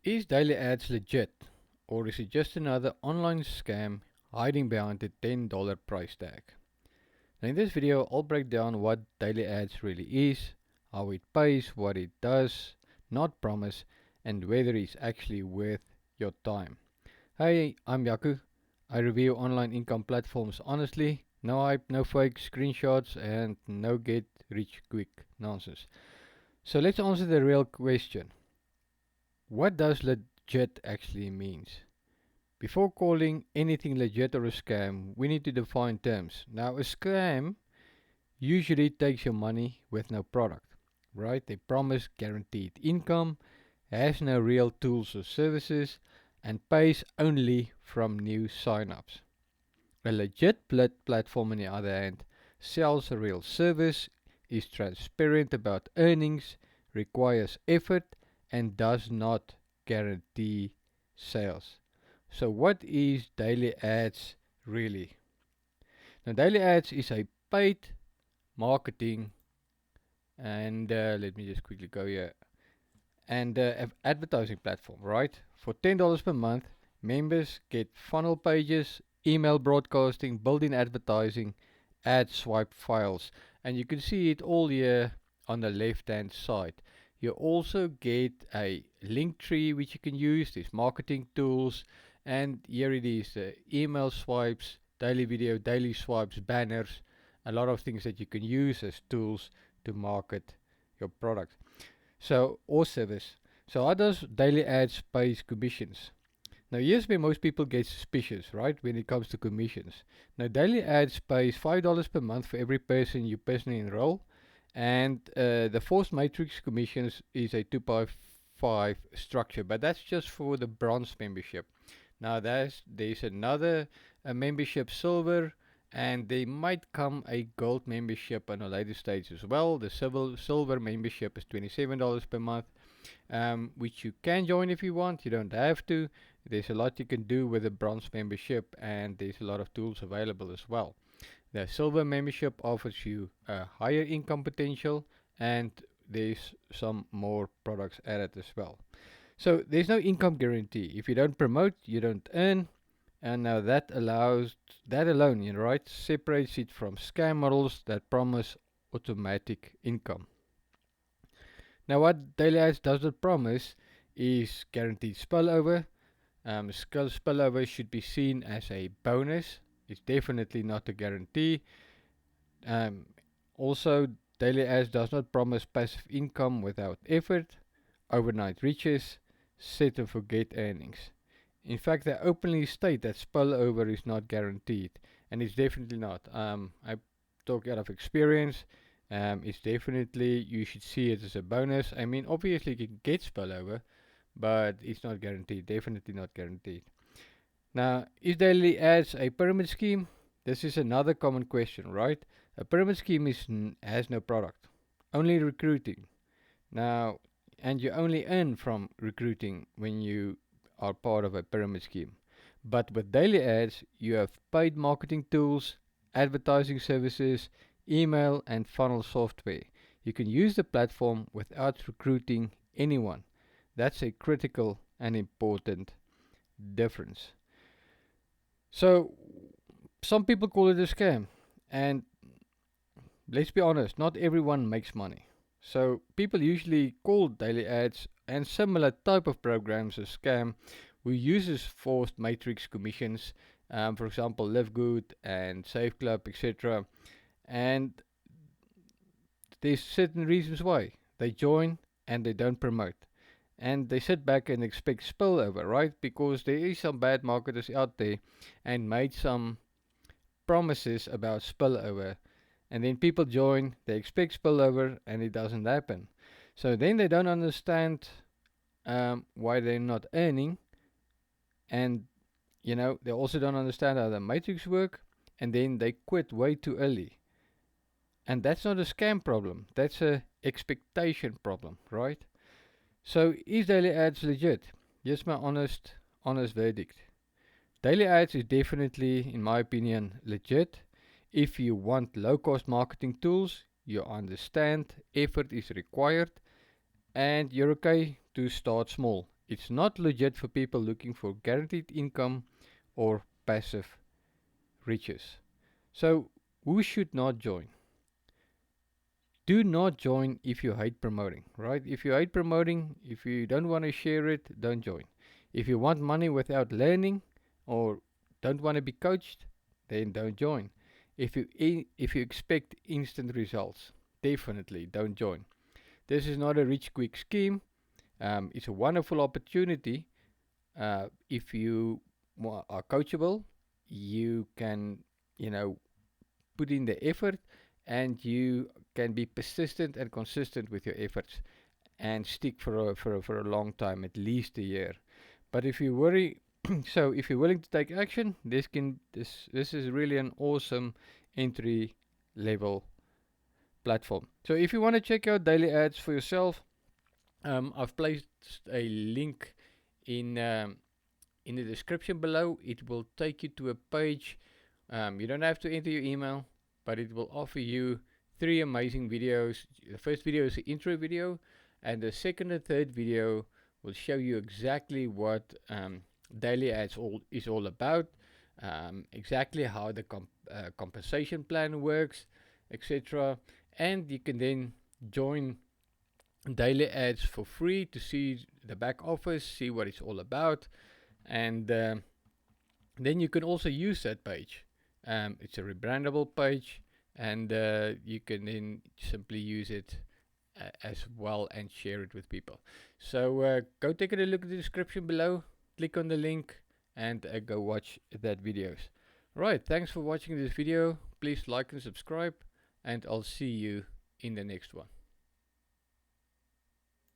Is daily ads legit, or is it just another online scam hiding behind the $10 price tag? Now in this video, I'll break down what daily ads really is, how it pays, what it does not promise, and whether it's actually worth your time. Hey, I'm Yaku. I review online income platforms honestly, no hype, no fake screenshots, and no get rich quick nonsense. So let's answer the real question. What does legit actually means? Before calling anything legit or a scam, we need to define terms. Now, a scam usually takes your money with no product, right? They promise guaranteed income, has no real tools or services, and pays only from new signups. A legit platform, on the other hand, sells a real service, is transparent about earnings, requires effort, and does not guarantee sales. So, what is daily ads really? Now, daily ads is a paid marketing, and let me just quickly go here, and advertising platform, right? For $10 per month, members get funnel pages, email broadcasting, built-in advertising, ad swipe files, and you can see it all here on the left-hand side. You also get a link tree which you can use. There's marketing tools, and here it is: email swipes, daily video, daily swipes, banners, a lot of things that you can use as tools to market your product. So, or service. So, how does daily ads pays commissions? Now, here's where most people get suspicious, right, when it comes to commissions. Now, daily ads pays $5 per month for every person you personally enroll, and the forced matrix commissions is a 2.5 structure, but that's just for the bronze membership. Now, there's another membership silver, and there might come a gold membership on a later stage as well. The silver membership is $27 per month, which you can join if you want. You don't have to. There's a lot you can do with a bronze membership, and there's a lot of tools available as well. The silver membership offers you a higher income potential, and there's some more products added as well. So there's no income guarantee. If you don't promote, you don't earn, and now that alone, right, separates it from scam models that promise automatic income. Now, what daily ads does not promise is guaranteed spillover. Spillover should be seen as a bonus. It's definitely not a guarantee. Um, Also, daily ads does not promise passive income without effort, overnight riches, set and forget earnings. In fact, they openly state that spillover is not guaranteed, and it's definitely not. I talk out of experience. It's definitely, you should see it as a bonus. I mean, obviously, you can get spillover, but it's not guaranteed. Definitely not guaranteed. Now, is daily ads a pyramid scheme? This is another common question, right? A pyramid scheme has no product, only recruiting. Now, and you only earn from recruiting when you are part of a pyramid scheme. But with daily ads, you have paid marketing tools, advertising services, email, and funnel software. You can use the platform without recruiting anyone. That's a critical and important difference. So, some people call it a scam, and let's be honest, not everyone makes money. So people usually call daily ads and similar type of programs a scam who uses forced matrix commissions, for example, Live Good and Save Club, etc. And there's certain reasons why they join and they don't promote. And they sit back and expect spillover, right? Because there is some bad marketers out there and made some promises about spillover, and then people join, they expect spillover, and it doesn't happen. So then they don't understand why they're not earning, and they also don't understand how the matrix work, and then they quit way too early. And that's not a scam problem, that's a expectation problem, right? So is daily ads legit? Here's my honest verdict. Daily ads is definitely, in my opinion, legit. If you want low cost marketing tools, you understand effort is required, and you're okay to start small. It's not legit for people looking for guaranteed income or passive riches. So who should not join? Do not join if you hate promoting, right? If you hate promoting, if you don't want to share it, don't join. If you want money without learning or don't want to be coached, then don't join. If you expect instant results, definitely don't join. This is not a rich quick scheme. It's a wonderful opportunity. If you are coachable, you can, put in the effort, and you can be persistent and consistent with your efforts and stick for a long time, at least a year. But if you worry, so if you're willing to take action, this is really an awesome entry level platform. So if you want to check out daily ads for yourself, I've placed a link in the description below. It will take you to a page. You don't have to enter your email, but it will offer you 3 amazing videos. The first video is the intro video, and the second and third video will show you exactly what daily ads is all about, exactly how the compensation plan works, etc. And you can then join daily ads for free to see the back office, see what it's all about, and then you can also use that page. It's a rebrandable page, and you can then simply use it as well and share it with people. So go take a look at the description below, click on the link, and go watch that videos. Right, thanks for watching this video. Please like and subscribe, and I'll see you in the next one.